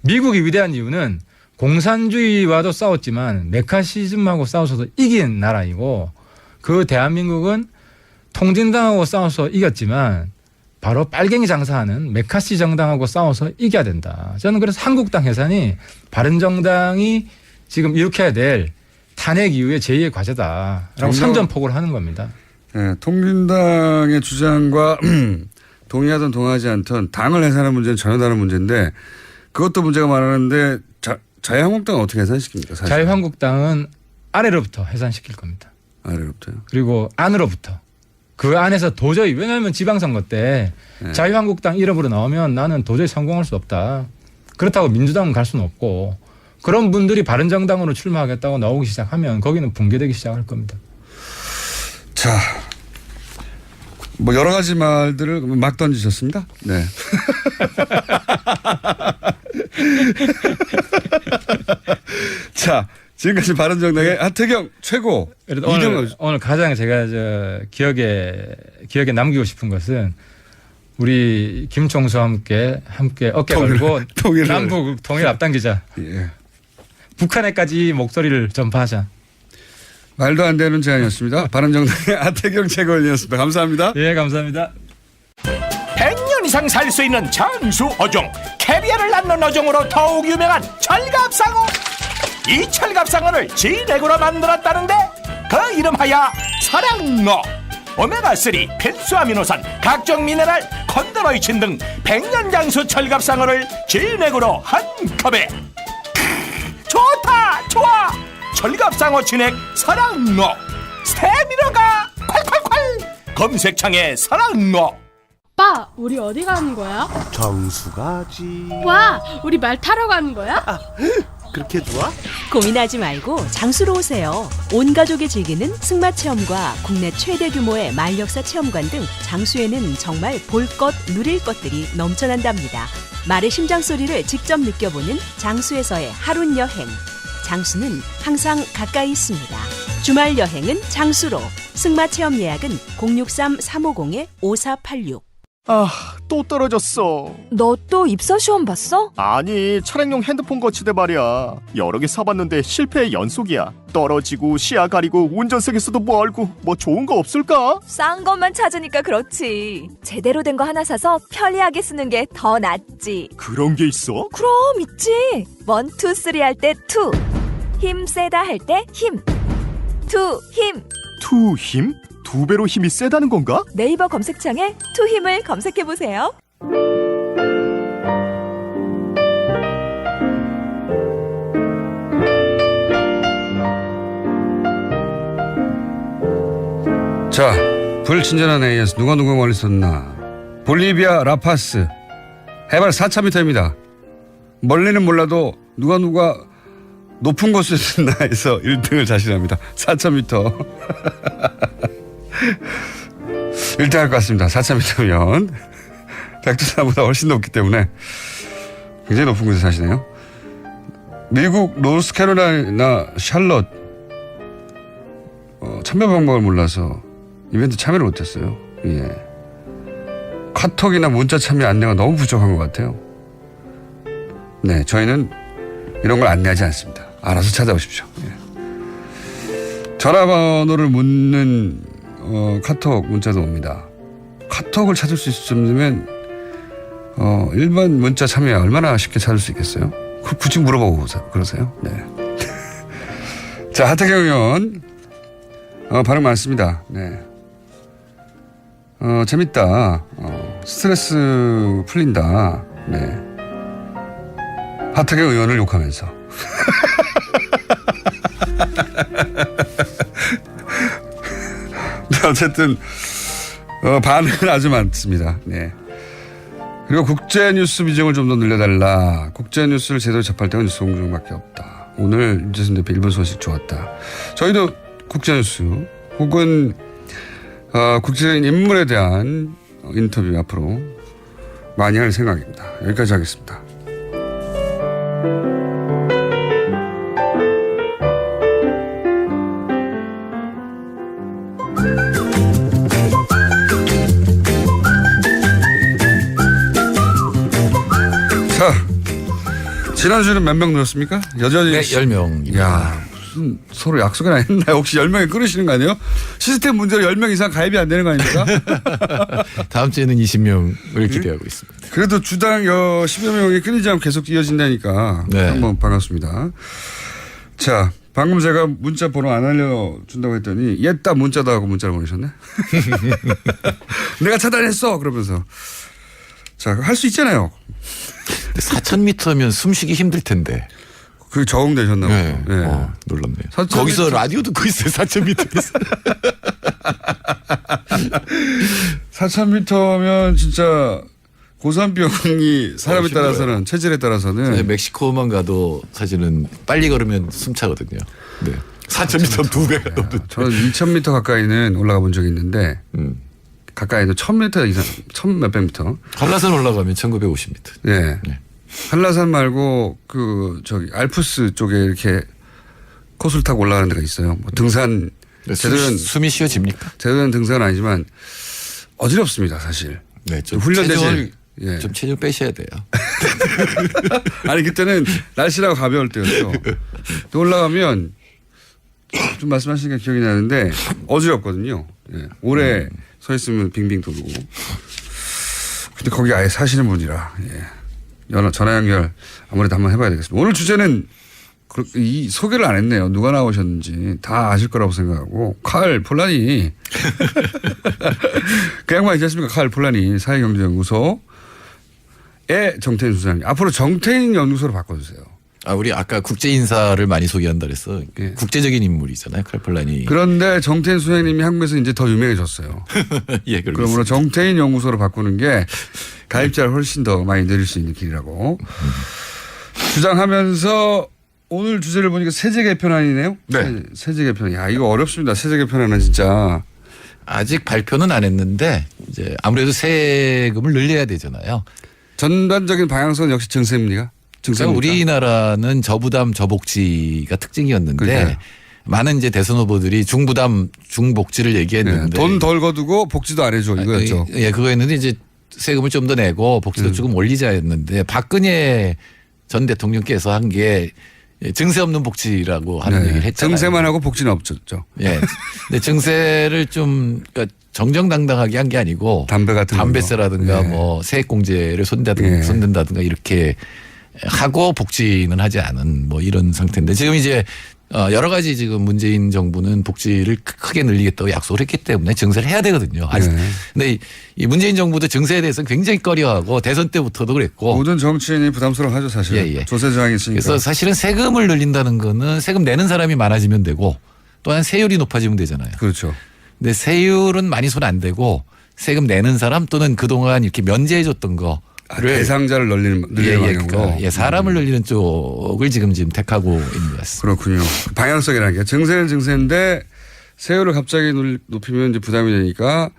미국이 위대한 이유는 공산주의와도 싸웠지만 메카시즘하고 싸워서도 이긴 나라이고 그 대한민국은 통진당하고 싸워서 이겼지만 바로 빨갱이 장사하는 메카시 정당하고 싸워서 이겨야 된다. 저는 그래서 한국당 해산이 바른정당이 지금 일으켜야 될 탄핵 이후의 제2의 과제다라고 선전포고를 하는 겁니다. 네, 통진당의 주장과 동의하든 동의하지 않든 당을 해산하는 문제는 전혀 다른 문제인데 그것도 문제가 많았는데 자유한국당은 어떻게 해산시킵니까? 사실. 자유한국당은 아래로부터 해산시킬 겁니다. 아래로부터요? 그리고 안으로부터. 그 안에서 도저히 왜냐하면 지방선거 때 네. 자유한국당 이름으로 나오면 나는 도저히 성공할 수 없다. 그렇다고 민주당은 갈 수는 없고 그런 분들이 바른정당으로 출마하겠다고 나오기 시작하면 거기는 붕괴되기 시작할 겁니다. 자, 뭐 여러 가지 말들을 막 던지셨습니다. 네. 자, 지금까지 바른정당의 하태경 최고. 오늘 가장 제가 기억에 남기고 싶은 것은 우리 김총수와 함께 어깨 걸고 남북 통일 앞당기자. 예. 북한에까지 목소리를 전파하자. 말도 안 되는 제안이었습니다. 바른정당의 하태경 최고위원이었습니다. 감사합니다. 예, 감사합니다. 100년 이상 살 수 있는 장수 어종 캐비아를 낳는 어종으로 더욱 유명한 철갑상어. 이 철갑상어를 진액으로 만들었다는데 그 이름하여 사랑어. 오메가3 필수 아미노산 각종 미네랄 콘드로이친 등 100년 장수 철갑상어를 진액으로 한 컵에 좋다 좋아. 철갑상어 진액 사랑어. 스테미너가 콸콸콸. 검색창에 사랑어. 오빠, 우리 어디 가는 거야? 정수 가지. 와, 우리 말 타러 가는 거야? 그렇게 좋아? 고민하지 말고 장수로 오세요. 온 가족이 즐기는 승마 체험과 국내 최대 규모의 말역사 체험관 등 장수에는 정말 볼 것, 누릴 것들이 넘쳐난답니다. 말의 심장 소리를 직접 느껴보는 장수에서의 하룬 여행. 장수는 항상 가까이 있습니다. 주말 여행은 장수로. 승마 체험 예약은 063-350-5486. 또 떨어졌어. 너 또 입사 시험 봤어? 아니, 차량용 핸드폰 거치대 말이야. 여러 개 사봤는데 실패의 연속이야. 떨어지고 시야 가리고 운전석에서도 멀고 뭐 좋은 거 없을까? 싼 것만 찾으니까 그렇지. 제대로 된 거 하나 사서 편리하게 쓰는 게 더 낫지. 그런 게 있어? 그럼 있지. 1, 2, 3 할 때 2. 힘 세다 할 때 힘. 2 힘. 2 힘? 2배로 힘이 세다는 건가? 네이버 검색창에 2 힘을 검색해보세요. 자, 불친절한 AS 누가 멀리 섰나. 볼리비아 라파스 해발 4,000m입니다. 멀리는 몰라도 누가 높은 곳에 있나 해서 1등을 자신합니다. 4,000m. 1등 할 것 같습니다. 4,000m면 백두산보다 훨씬 높기 때문에 굉장히 높은 곳에 사시네요. 미국 노스캐롤라이나 샬럿 참여 방법을 몰라서 이벤트 참여를 못했어요. 예. 카톡이나 문자 참여 안내가 너무 부족한 것 같아요. 네, 저희는 이런 걸 안내하지 않습니다. 알아서 찾아오십시오. 예. 전화번호를 묻는 카톡 문자도 옵니다. 카톡을 찾을 수 있을 정도면 일반 문자 참여 얼마나 쉽게 찾을 수 있겠어요? 굳이 물어보고 그러세요? 네. 자, 하태경 의원 반응 많습니다. 네. 재밌다. 스트레스 풀린다. 네. 하태경 의원을 욕하면서. 네, 어쨌든 반응은 아주 많습니다. 네. 그리고 국제뉴스 비중을 좀 더 늘려달라. 국제뉴스를 제대로 접할 때가 뉴스 공중밖에 없다. 오늘 윤재순 대표 일본 소식 좋았다. 저희도 국제뉴스 혹은 국제적인 인물에 대한 인터뷰 앞으로 많이 할 생각입니다. 여기까지 하겠습니다. 자, 지난주에는 몇 명 늘었습니까? 여전히. 네, 10명. 야, 무슨 서로 약속이나 했나요? 혹시 10명이 끊으시는 거 아니에요? 시스템 문제로 10명 이상 가입이 안 되는 거 아닙니까? 다음 주에는 20명을 기대하고 있습니다. 그래도 주당 10여 명이 끊이지 않고 계속 이어진다니까. 네. 한번 반갑습니다. 자, 방금 제가 문자 번호 안 알려준다고 했더니 얘따 문자다 하고 문자를 보내셨네. 내가 차단했어 그러면서. 자, 할 수 있잖아요. 4,000m면 숨쉬기 힘들 텐데. 그 적응되셨나 봐요. 네. 네. 놀랍네요. 4,000m. 거기서 라디오 듣고 있어요. 4,000m에서. 4,000m면 진짜 고산병이 사람에 따라서는 체질에 따라서는 네, 멕시코만 가도 사실은 빨리 걸으면 숨차거든요. 네. 4,000m 2배가 넘는. 저는 2,000m 가까이는 올라가 본 적이 있는데 가까이도 1,000m 이상, 1,000 몇백 미터. 한라산 올라가면 1,950m. 네. 네. 한라산 말고 알프스 쪽에 이렇게 코스를 타고 올라가는 데가 있어요. 뭐 등산. 네, 숨이 쉬어집니까? 제대로 된 등산은 아니지만 어지럽습니다, 사실. 네, 좀 훈련되지. 예. 좀 체중 빼셔야 돼요. 아니 그때는 날씨라고 가벼울 때였죠. 또 올라가면 좀 말씀하신 게 기억이 나는데 어지럽거든요. 예. 오래 서 있으면 빙빙 돌고. 근데 거기 아예 사시는 분이라 전화 연결 아무래도 한번 해봐야 되겠습니다. 오늘 주제는 이 소개를 안 했네요. 누가 나오셨는지 다 아실 거라고 생각하고 칼 폴라니 그 양반 있지 않습니까? 칼 폴라니 사회경제연구소의 정태인 소장님. 앞으로 정태인 연구소로 바꿔주세요. 우리 아까 국제 인사를 많이 소개한다 그래서 국제적인 인물이잖아요. 칼폴라니. 그런데 정태인 소장님이 한국에서 이제 더 유명해졌어요. 예, 그러므로 정태인 연구소로 바꾸는 게 가입자를 훨씬 더 많이 늘릴 수 있는 길이라고 주장하면서 오늘 주제를 보니까 세제 개편안이네요. 네. 세제 개편. 야, 이거 어렵습니다. 세제 개편안은 진짜. 아직 발표는 안 했는데 이제 아무래도 세금을 늘려야 되잖아요. 전반적인 방향성은 역시 증세입니까? 우리나라는 저부담 저복지가 특징이었는데 그러니까요. 많은 이제 대선 후보들이 중부담 중복지를 얘기했는데 돈 덜 거두고 복지도 안 해줘 이거였죠. 예, 그거였는데 이제 세금을 좀 더 내고 복지도 조금 올리자였는데 박근혜 전 대통령께서 한 게 증세 없는 복지라고 하는 얘기를 했잖아요. 증세만 하고 복지는 없었죠. 예. 근데 증세를 좀 그러니까 정정당당하게 한 게 아니고 담배 같은 담배세라든가 뭐 세액공제를 손댄다든가 이렇게 하고 복지는 하지 않은 뭐 이런 상태인데 지금 이제 여러 가지 지금 문재인 정부는 복지를 크게 늘리겠다고 약속을 했기 때문에 증세를 해야 되거든요. 근데 이 문재인 정부도 증세에 대해서 굉장히 꺼려하고 대선 때부터도 그랬고 모든 정치인이 부담스러워하죠 사실. 예. 조세 저항이 있으니까. 그래서 사실은 세금을 늘린다는 거는 세금 내는 사람이 많아지면 되고 또한 세율이 높아지면 되잖아요. 그렇죠. 근데 세율은 많이 손 안 대고 세금 내는 사람 또는 그동안 이렇게 면제해 줬던 거 대상자를 늘리는 방향으로. 사람을 늘리는 쪽을 지금 택하고 있는 것 같습니다. 그렇군요. 방향성이라는 게 증세는 증세인데 세율을 갑자기 높이면 이제 부담이 되니까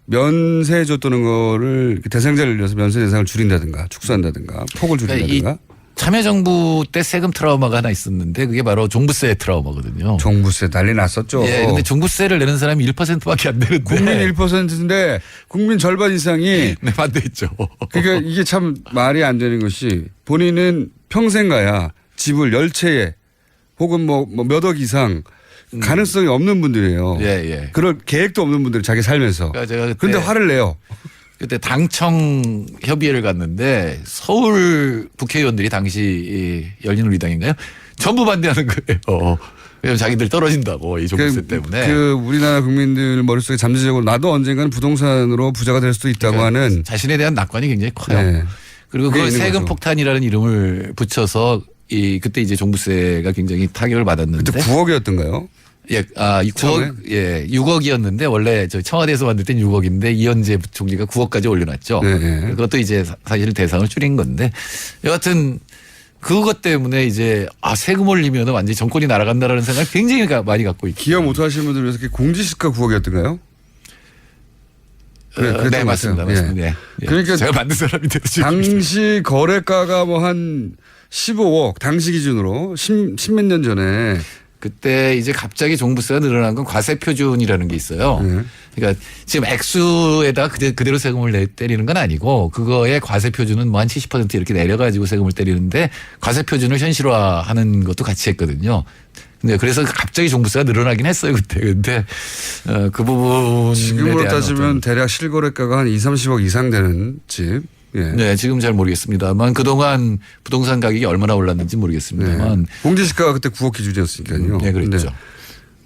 면세 줬다는 거를 대상자를 늘려서 면세 대상을 줄인다든가 축소한다든가 폭을 줄인다든가. 참여정부 때 세금 트라우마가 하나 있었는데 그게 바로 종부세 트라우마거든요. 종부세 난리 났었죠. 예, 근데 종부세를 내는 사람이 1%밖에 안 되는데. 국민 1%인데 국민 절반 이상이. 네, 반대했죠. 그러니까 이게 참 말이 안 되는 것이 본인은 평생 가야 집을 10채에 혹은 뭐 몇 억 이상 가능성이 없는 분들이에요. 예, 예. 그럴 계획도 없는 분들 자기 살면서. 그러니까 제가 그런데 화를 내요. 그때 당청 협의회를 갔는데 서울 국회의원들이 당시 열린우리당인가요? 전부 반대하는 거예요. 왜냐면 자기들 떨어진다고 이 종부세 때문에. 우리나라 국민들 머릿속에 잠재적으로 나도 언젠가는 부동산으로 부자가 될 수도 있다고 그러니까 하는 자신에 대한 낙관이 굉장히 커요. 네. 그리고 그게 그 있는 세금 거죠. 폭탄이라는 이름을 붙여서 그때 이제 종부세가 굉장히 타격을 받았는데. 그때 9억이었던가요? 예, 6억이었는데 원래 저 청와대에서 만들 땐 6억인데 이현재 총리가 9억까지 올려놨죠. 네. 그것도 이제 사실 대상을 줄인 건데 여하튼 그것 때문에 이제 세금 올리면 완전히 정권이 날아간다라는 생각을 굉장히 많이 갖고 있고. 기업 못하시는 분들 위해서 공지시가 9억이었던가요? 네, 맞습니다. 맞습니다. 예. 그러니까 제가 만든 사람인데 당시 거래가가 뭐 한 15억 당시 기준으로 10몇 년 전에 그때 이제 갑자기 종부세가 늘어난 건 과세 표준이라는 게 있어요. 그러니까 지금 액수에다 그대로 세금을 때리는 건 아니고 그거의 과세 표준은 뭐 한 70% 이렇게 내려가지고 세금을 때리는데 과세 표준을 현실화하는 것도 같이 했거든요. 근데 그래서 갑자기 종부세가 늘어나긴 했어요 그때. 근데 그 부분에 지금으로 대한 따지면 대략 실거래가가 한 2~30억 이상 되는 집. 예. 네, 지금 잘 모르겠습니다만 그동안 부동산 가격이 얼마나 올랐는지 모르겠습니다만 공제시가가 그때 9억 기준이었으니까요. 네, 그랬죠. 네.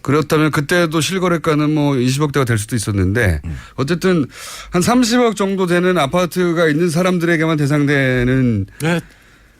그렇다면 그때도 실거래가는 뭐 20억대가 될 수도 있었는데 어쨌든 한 30억 정도 되는 아파트가 있는 사람들에게만 대상되는 네.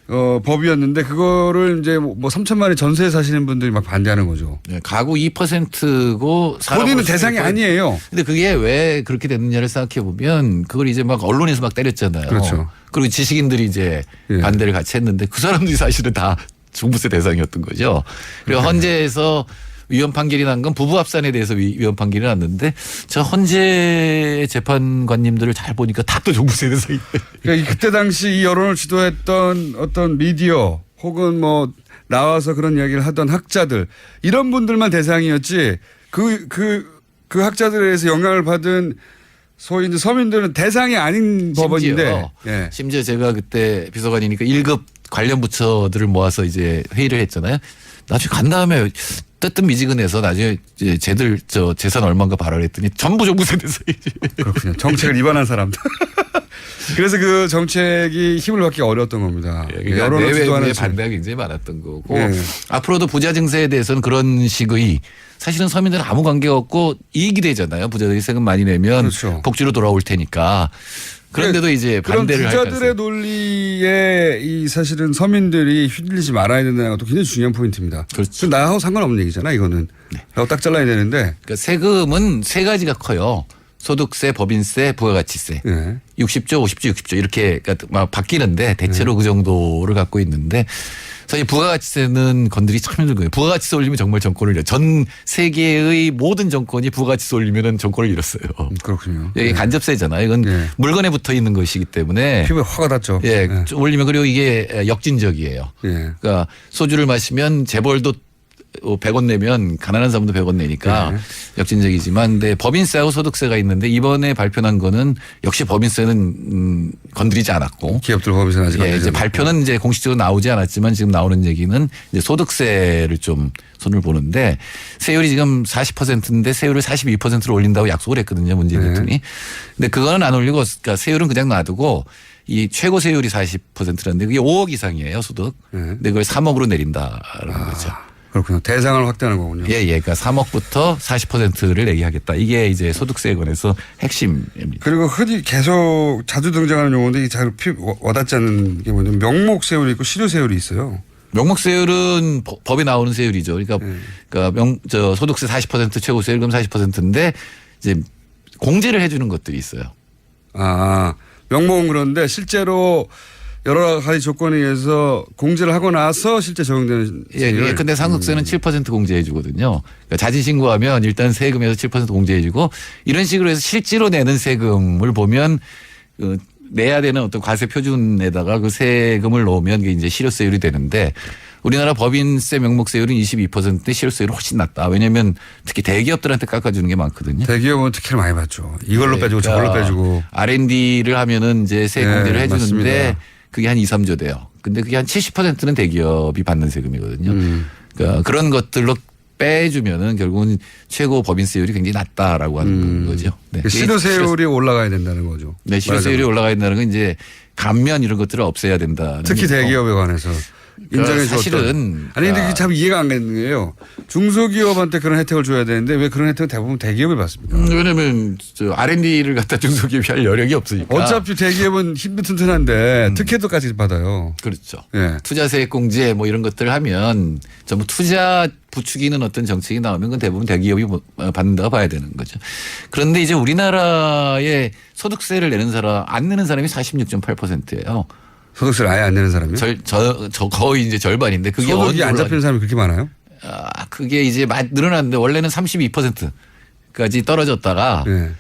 법이었는데 그거를 이제 뭐 3천만 원에 전세에 사시는 분들이 막 반대하는 거죠. 네, 가구 2%고 본인은 대상이 아니에요. 근데 그게 왜 그렇게 됐느냐를 생각해 보면 그걸 이제 막 언론에서 막 때렸잖아요. 그렇죠. 그리고 지식인들이 이제 예. 반대를 같이 했는데 그 사람들이 사실은 다 종부세 대상이었던 거죠. 그리고 헌재에서 위헌 판결이 난 건 부부 합산에 대해서 위헌 판결이 났는데 저 헌재 재판관님들을 잘 보니까 다 또 종부세 대상이. 그러니까 그때 당시 이 여론을 주도했던 어떤 미디어 혹은 뭐 나와서 그런 이야기를 하던 학자들 이런 분들만 대상이었지 그 학자들에 의해서 영향을 받은 소위 이제 서민들은 대상이 아닌 법원인데. 예. 심지어 제가 그때 비서관이니까 1급 관련 부처들을 모아서 이제 회의를 했잖아요. 나중에 간 다음에 뜨뜻미지근해서 나중에 이제 쟤들 재산 얼마인가 발언했더니 전부 종부세 대상이지. 그렇군요. 정책을 위반한 사람들. 그래서 그 정책이 힘을 받기 어려웠던 겁니다. 그러니까 내외의 반대가 굉장히 많았던 거고 앞으로도 부자 증세에 대해서는 그런 식의 사실은 서민들은 아무 관계가 없고 이익이 되잖아요. 부자들이 세금 많이 내면 그렇죠. 복지로 돌아올 테니까. 그런데도 이제 반대를 할 그런 부자들의 논리에 이 사실은 서민들이 휘둘리지 말아야 된다는 것도 굉장히 중요한 포인트입니다. 그렇죠. 나하고 상관없는 얘기잖아 이거는. 나하고 딱 잘라야 되는데. 그러니까 세금은 세 가지가 커요. 소득세, 법인세, 부가가치세. 60조, 50조, 60조 이렇게 막 바뀌는데 대체로 그 정도를 갖고 있는데 사실 부가가치세는 건드리기 참 힘든 거예요. 부가가치세 올리면 정말 정권을 잃어요. 전 세계의 모든 정권이 부가가치세 올리면 정권을 잃었어요. 그렇군요. 이게 간접세잖아요. 이건 물건에 붙어 있는 것이기 때문에. 피부에 화가 닿죠. 좀 올리면 그리고 이게 역진적이에요. 그러니까 소주를 마시면 재벌도 100원 내면 가난한 사람도 100원 내니까 역진적이지만 근데 법인세하고 소득세가 있는데 이번에 발표한 거는 역시 법인세는 건드리지 않았고 기업들 법인세는 아직 이제 발표는 이제 공식적으로 나오지 않았지만 지금 나오는 얘기는 이제 소득세를 좀 손을 보는데 세율이 지금 40%인데 세율을 42%로 올린다고 약속을 했거든요. 문재인 대통령이. 근데 그거는 안 올리고 그러니까 세율은 그냥 놔두고 이 최고 세율이 40%라는데 그게 5억 이상이에요 소득. 근데 그걸 3억으로 내린다라는 거죠. 그렇군요. 대상을 확대하는 거군요. 예. 그러니까 3억부터 40%를 내게 하겠다. 이게 이제 소득세에 관해서 핵심입니다. 그리고 흔히 계속 자주 등장하는 용어인데 이게 잘 와닿지 않는 게 뭐냐면 명목세율이 있고 실효세율이 있어요. 명목세율은 법에 나오는 세율이죠. 그러니까 소득세 40% 최고세율금 40%인데 이제 공제를 해주는 것들이 있어요. 명목은 그런데 실제로 여러 가지 조건에 의해서 공제를 하고 나서 실제 적용되는. 근데 상속세는 7% 공제해 주거든요. 그러니까 자진 신고하면 일단 세금에서 7% 공제해 주고 이런 식으로 해서 실제로 내는 세금을 보면 내야 되는 어떤 과세 표준에다가 그 세금을 넣으면 그게 이제 실효세율이 되는데 우리나라 법인세 명목세율은 22%인데 실효세율이 훨씬 낮다. 왜냐하면 특히 대기업들한테 깎아주는 게 많거든요. 대기업은 특혜를 많이 받죠. 이걸로 빼주고 저걸로 빼주고. R&D를 하면은 이제 세 공제를 해주는데 맞습니다. 그게 한 2, 3조 돼요. 근데 그게 한 70%는 대기업이 받는 세금이거든요. 그러니까 그런 것들로 빼주면은 결국은 최고 법인세율이 굉장히 낮다라고 하는 거죠. 네. 실효세율이 올라가야 된다는 거죠. 네, 실효세율이 올라가야 된다는 건 이제 감면 이런 것들을 없애야 된다. 특히 대기업에 관해서. 인정해 줬던. 사실은 아니 근데 참 이해가 안 되는 게요. 중소기업한테 그런 혜택을 줘야 되는데 왜 그런 혜택은 대부분 대기업에 받습니까? 왜냐하면 R&D를 갖다 중소기업이 할 여력이 없으니까. 어차피 대기업은 힘도 튼튼한데 특혜도까지 받아요. 그렇죠. 예. 투자세액공제 뭐 이런 것들 하면 전부 투자 부추기는 어떤 정책이 나오면 그건 대부분 대기업이 받는다고 봐야 되는 거죠. 그런데 이제 우리나라의 소득세를 내는 사람 안 내는 사람이 46.8%예요. 소득세를 아예 안 내는 사람이요? 저 거의 이제 절반인데 그게 소득이 안 잡히는 사람이 그렇게 많아요? 그게 이제 늘어났는데 원래는 32%까지 떨어졌다가 네.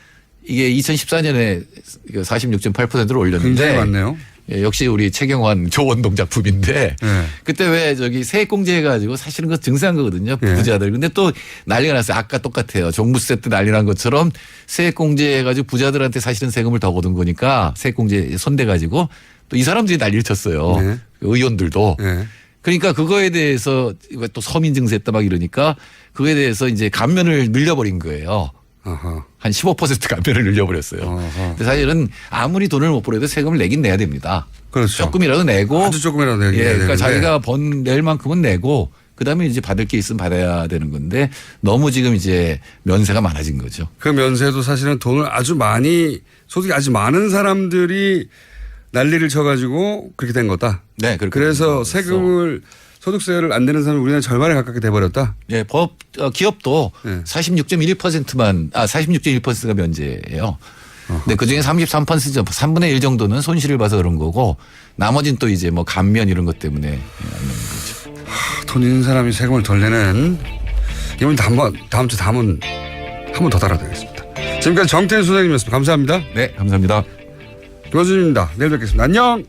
이게 2014년에 46.8%로 올렸는데 굉장히 많네요. 예, 역시 우리 최경환 조원동 작품인데 네. 그때 왜 저기 세액공제 해가지고 사실은 그거 증세한 거거든요. 네. 부자들. 근데 또 난리가 났어요. 아까 똑같아요. 종부세 때 난리 난 것처럼 세액공제 해가지고 부자들한테 사실은 세금을 더 거둔 거니까 세액공제 손대가지고 또 이 사람들이 난리를 쳤어요. 네. 의원들도. 네. 그러니까 그거에 대해서 또 서민 증세했다 막 이러니까 그거에 대해서 이제 감면을 늘려버린 거예요. 어허. 한 15% 감면을 늘려버렸어요. 어허. 근데 사실은 아무리 돈을 못 벌어도 세금을 내긴 내야 됩니다. 그렇죠. 조금이라도 내고. 아주 조금이라도 내야 예, 그러니까 되는데. 자기가 낼 만큼은 내고 그다음에 이제 받을 게 있으면 받아야 되는 건데 너무 지금 이제 면세가 많아진 거죠. 그 면세도 사실은 돈을 아주 많이 소득이 아주 많은 사람들이 난리를 쳐가지고 그렇게 된 거다. 네, 그렇게 그래서 세금을 소득세를 안 내는 사람이 우리나라 절반에 가깝게 돼버렸다. 예, 기업도 네. 46.1%가 면제예요. 근데 그 중에 33% 3분의 1 정도는 손실을 봐서 그런 거고 나머지는 또 이제 뭐 감면 이런 것 때문에 안 내는 거죠. 돈 있는 사람이 세금을 덜 내는 이번 다음 주 담은 한 번 더 달아드리겠습니다. 지금까지 정태인 소장님이었습니다. 감사합니다. 네, 감사합니다. 김어준입니다. 내일 뵙겠습니다. 안녕.